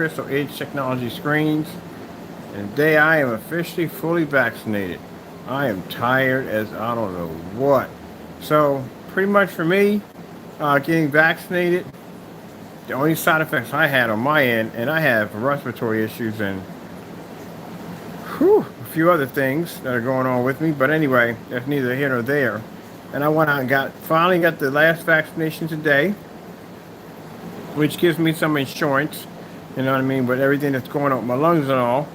Crystal Edge Technology screens. And today I am officially fully vaccinated. I am tired as I don't know what. So pretty much for me, getting vaccinated, the only side effects I had on my end, and I have respiratory issues and a few other things that are going on with me. But anyway, that's neither here nor there. And I went out and finally got the last vaccination today, which gives me some insurance, you know what I mean, with everything that's going on with my lungs and all,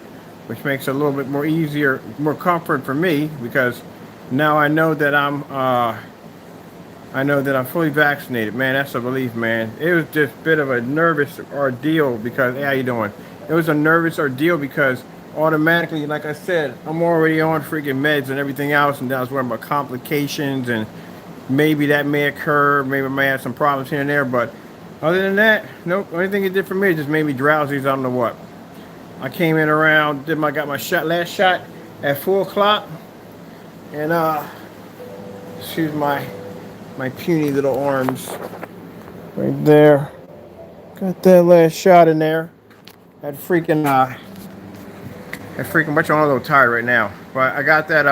which makes it a little bit more easier, more comfort for me, because now I know that I'm fully vaccinated. Man, that's a relief, man. It was just a bit of a nervous ordeal because, hey, how you doing? It was a nervous ordeal because automatically, like I said, I'm already on freaking meds and everything else, and I was worried about complications, and maybe that may occur, maybe I may have some problems here and there, but other than that, nope. The only thing it did for me, it just made me drowsy as I don't know what. I came in around, got my last shot at 4 o'clock, and excuse my puny little arms right there. Got that last shot in there. Had freaking much. I'm a little tired right now, but I got that.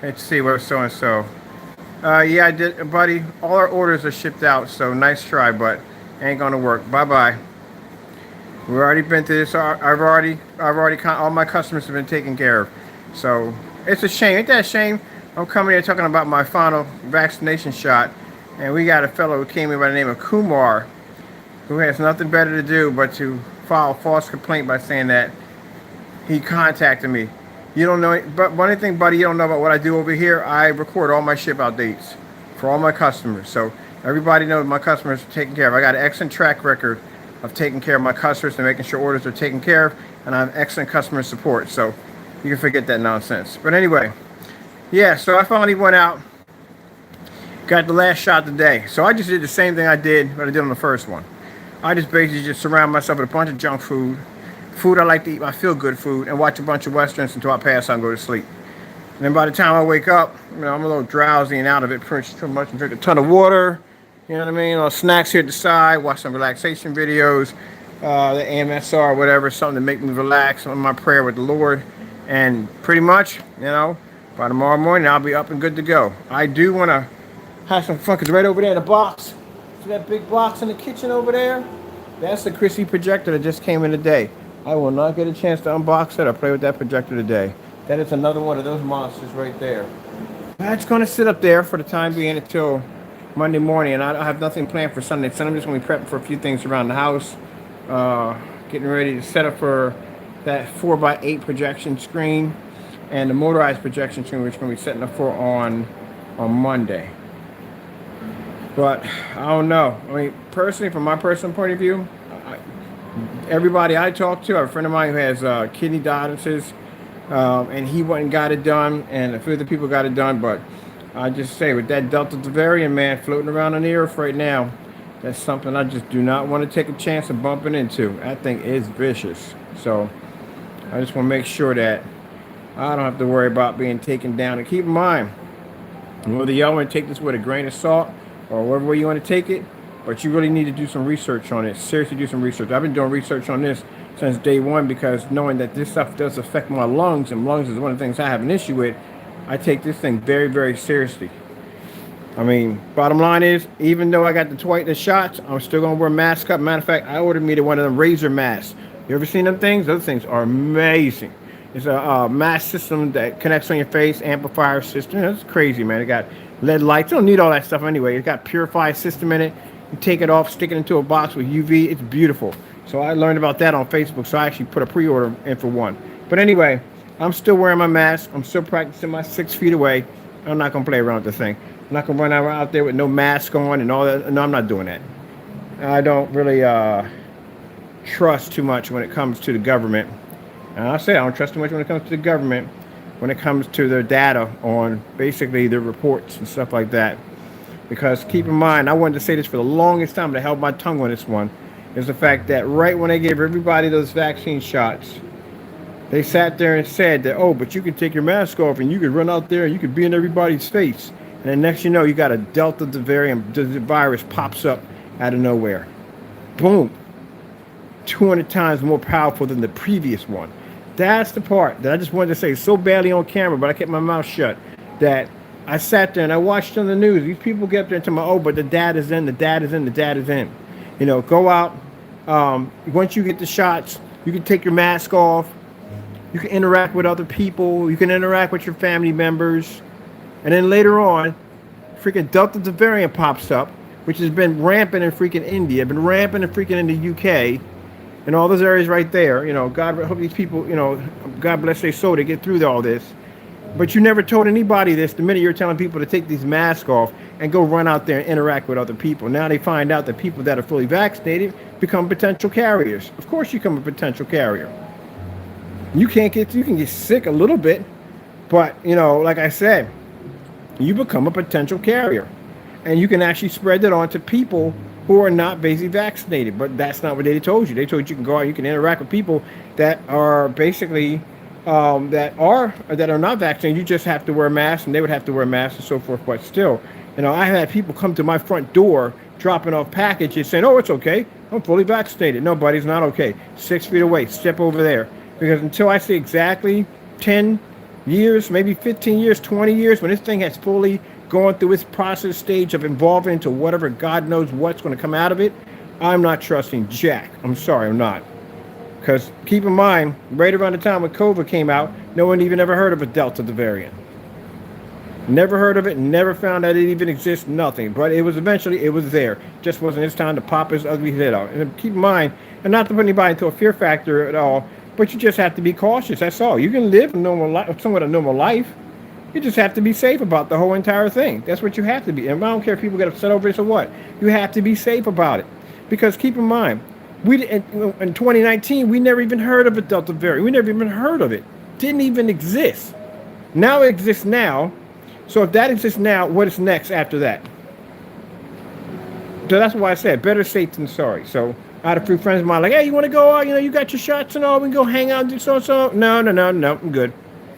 Let's see what so and so. Yeah, I did, buddy. All our orders are shipped out, so nice try, but ain't gonna work. Bye bye. We've already been through this. All my customers have been taken care of. So it's a shame. Ain't that a shame? I'm coming here talking about my final vaccination shot, and we got a fellow who came in by the name of Kumar, who has nothing better to do but to file a false complaint by saying that he contacted me. You don't know, but one thing, buddy, you don't know about what I do over here. I record all my ship out dates for all my customers. So everybody knows my customers are taken care of. I got an excellent track record of taking care of my customers and making sure orders are taken care of, and I have excellent customer support. So you can forget that nonsense. But anyway, yeah, so I finally went out, got the last shot today. So I just did the same thing I did on the first one. I just basically just surround myself with a bunch of junk food I like to eat, my feel-good food, and watch a bunch of westerns until I pass out and go to sleep. And then by the time I wake up, I'm a little drowsy and out of it pretty much, and drink a ton of water, you know what I mean, little snacks here at the side, watch some relaxation videos, the AMSR, whatever, something to make me relax on my prayer with the Lord. And pretty much, by tomorrow morning, I'll be up and good to go. I do want to have some fun, because right over there in the box, see that big box in the kitchen over there? That's the Chrissy projector that just came in today. I will not get a chance to unbox it or play with that projector today. That is another one of those monsters right there. That's going to sit up there for the time being until Monday morning, and I have nothing planned for Sunday. So I'm just going to be prepping for a few things around the house, getting ready to set up for that 4x8 projection screen and the motorized projection screen, which we're going to be setting up for on Monday. But I don't know. I mean, personally, from my personal point of view, everybody I talk to, I have a friend of mine who has kidney dialysis, and he went and got it done, and a few other people got it done, but I just say, with that Delta variant, man, floating around on the earth right now, that's something I just do not want to take a chance of bumping into. That thing is vicious. So I just want to make sure that I don't have to worry about being taken down. And keep in mind, whether y'all want to take this with a grain of salt or whatever way you want to take it, but you really need to do some research on it. Seriously, do some research. I've been doing research on this since day one, because knowing that this stuff does affect my lungs, and lungs is one of the things I have an issue with, I take this thing very, very seriously. I mean, bottom line is, even though I got the shots, I'm still going to wear a mask up. Matter of fact, I ordered me one of them razor masks. You ever seen them things? Those things are amazing. It's a mask system that connects on your face, amplifier system. It's crazy, man. It got LED lights. You don't need all that stuff anyway. It's got purified system in it. You take it off, stick it into a box with UV. It's beautiful. So I learned about that on Facebook. So I actually put a pre-order in for one. But anyway, I'm still wearing my mask. I'm still practicing my 6 feet away. I'm not going to play around with the thing. I'm not going to run out there with no mask on and all that. No, I'm not doing that. I don't really trust too much when it comes to the government. And I say I don't trust too much when it comes to the government, when it comes to their data on basically their reports and stuff like that. Because keep in mind, I wanted to say this for the longest time, but I held my tongue on this one, is the fact that right when they gave everybody those vaccine shots, they sat there and said that, oh, but you can take your mask off and you could run out there and you could be in everybody's face. And then next you know, you got a Delta variant, the virus pops up out of nowhere. Boom. 200 times more powerful than the previous one. That's the part that I just wanted to say so badly on camera, but I kept my mouth shut. That I sat there and I watched on the news. These people get up there and tell me, oh, but the dad is in, the dad is in, the dad is in. You know, go out. Once you get the shots, you can take your mask off. You can interact with other people. You can interact with your family members. And then later on, freaking Delta variant pops up, which has been rampant in freaking India, been rampant in freaking in the UK, and all those areas right there. You know, God hope these people, you know, God bless their soul to get through all this. But you never told anybody this the minute you're telling people to take these masks off and go run out there and interact with other people. Now they find out that people that are fully vaccinated become potential carriers. Of course you become a potential carrier. You can get sick a little bit, but, you know, like I said, you become a potential carrier. And you can actually spread that on to people who are not basically vaccinated. But that's not what they told you. They told you can go out, you can interact with people that are basically that are not vaccinated. You just have to wear a mask, and they would have to wear a mask and so forth. But still, you know, I had people come to my front door dropping off packages saying, "Oh, it's okay. I'm fully vaccinated." No, buddy, it's not okay. 6 feet away. Step over there. Because until I see exactly 10 years, maybe 15 years, 20 years, when this thing has fully gone through its process stage of evolving into whatever God knows what's going to come out of it, I'm not trusting Jack. I'm sorry, I'm not. Because keep in mind, right around the time when COVID came out, no one even ever heard of a Delta variant. Never heard of it, never found that it even exists, nothing. But it was eventually, it was there. Just wasn't his time to pop his ugly head out. And keep in mind, and not to put anybody into a fear factor at all, but you just have to be cautious, that's all. You can live a normal life, somewhat a normal life. You just have to be safe about the whole entire thing. That's what you have to be. And I don't care if people get upset over this or what. You have to be safe about it. Because keep in mind, in 2019, we never even heard of a Delta variant. We never even heard of it. Didn't even exist. Now it exists now. So if that exists now, what is next after that? So that's why I said better safe than sorry. So I had a few friends of mine like, hey, you want to go out? You know, you got your shots and all. We can go hang out and do so. No. I'm good.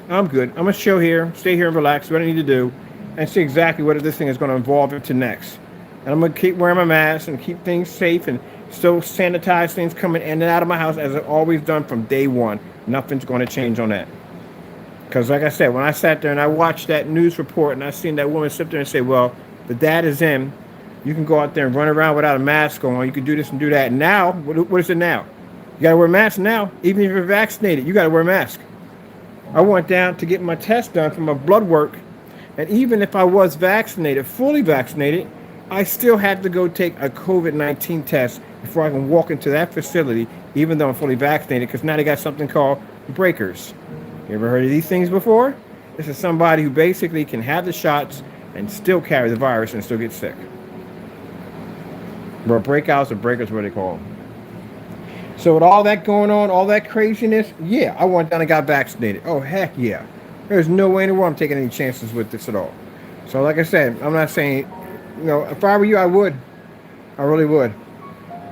I'm going to chill here, stay here and relax, do what I need to do, and see exactly what this thing is going to evolve into next. And I'm going to keep wearing my mask and keep things safe and still sanitize things coming in and out of my house as I've always done from day one. Nothing's going to change on that. Because like I said, when I sat there and I watched that news report and I seen that woman sit there and say, well, the dad is in. You can go out there and run around without a mask on. You can do this and do that. And now, what is it now? You got to wear a mask now. Even if you're vaccinated, you got to wear a mask. I went down to get my test done for my blood work. And even if I was vaccinated, fully vaccinated, I still had to go take a COVID-19 test before I can walk into that facility, even though I'm fully vaccinated, because now they got something called breakers. You ever heard of these things before? This is somebody who basically can have the shots and still carry the virus and still get sick. But breakouts or breakers, what they call them. So with all that going on, all that craziness, yeah, I went down and got vaccinated. Oh, heck yeah. There's no way in the world I'm taking any chances with this at all. So like I said, I'm not saying, you know, if I were you, I would. I really would.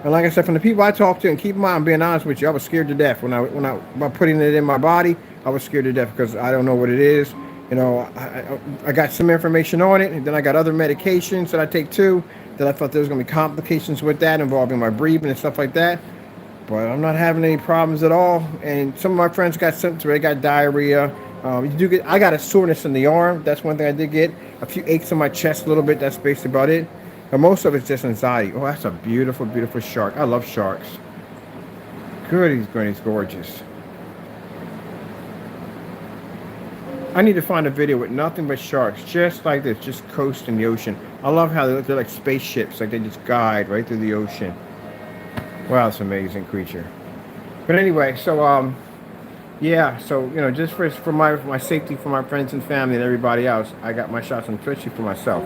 And like I said, from the people I talked to, and keep in mind, I'm being honest with you, I was scared to death by putting it in my body. I was scared to death because I don't know what it is. You know, I got some information on it, and then I got other medications that I take too, that I thought there was going to be complications with that involving my breathing and stuff like that. But I'm not having any problems at all. And some of my friends got symptoms where they got diarrhea. I got a soreness in the arm. That's one thing I did get. A few aches in my chest a little bit. That's basically about it. And most of it's just anxiety. Oh, that's a beautiful, beautiful shark. I love sharks. Goodies, goodies, gorgeous. I need to find a video with nothing but sharks, just like this, just coasting the ocean. I love how they look. They're like spaceships, like they just guide right through the ocean. Wow, it's an amazing creature. But anyway, so yeah, so you know, just for my safety, for my friends and family and everybody else, I got my shots, and especially for myself.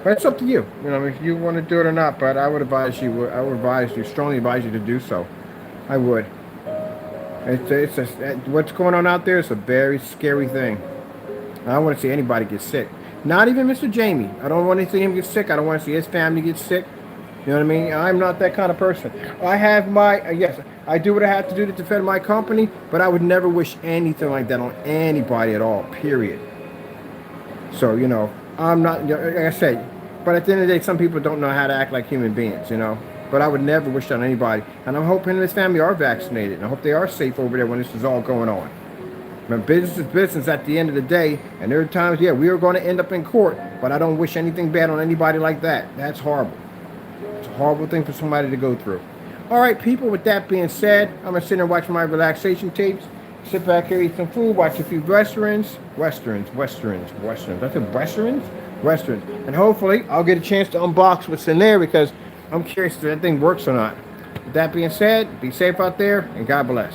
But it's up to you. You know, if you want to do it or not. But I would advise you. Strongly advise you to do so. I would. What's going on out there is a very scary thing. I don't want to see anybody get sick. Not even Mr. Jamie. I don't want to see him get sick. I don't want to see his family get sick. You know what I mean? I'm not that kind of person. I have yes, I do what I have to do to defend my company, but I would never wish anything like that on anybody at all, period. So, you know, I'm not, like I said, but at the end of the day, some people don't know how to act like human beings, you know? but I would never wish that on anybody. And I'm hoping his family are vaccinated, and I hope they are safe over there when this is all going on. But business is business at the end of the day, and there are times, yeah, we are going to end up in court, but I don't wish anything bad on anybody like that. That's horrible. It's a horrible thing for somebody to go through. All right, people, with that being said, I'm going to sit there and watch my relaxation tapes, sit back here, eat some food, watch a few westerns. I said westerns? Westerns. And hopefully, I'll get a chance to unbox what's in there because I'm curious if that thing works or not. With that being said, be safe out there, and God bless.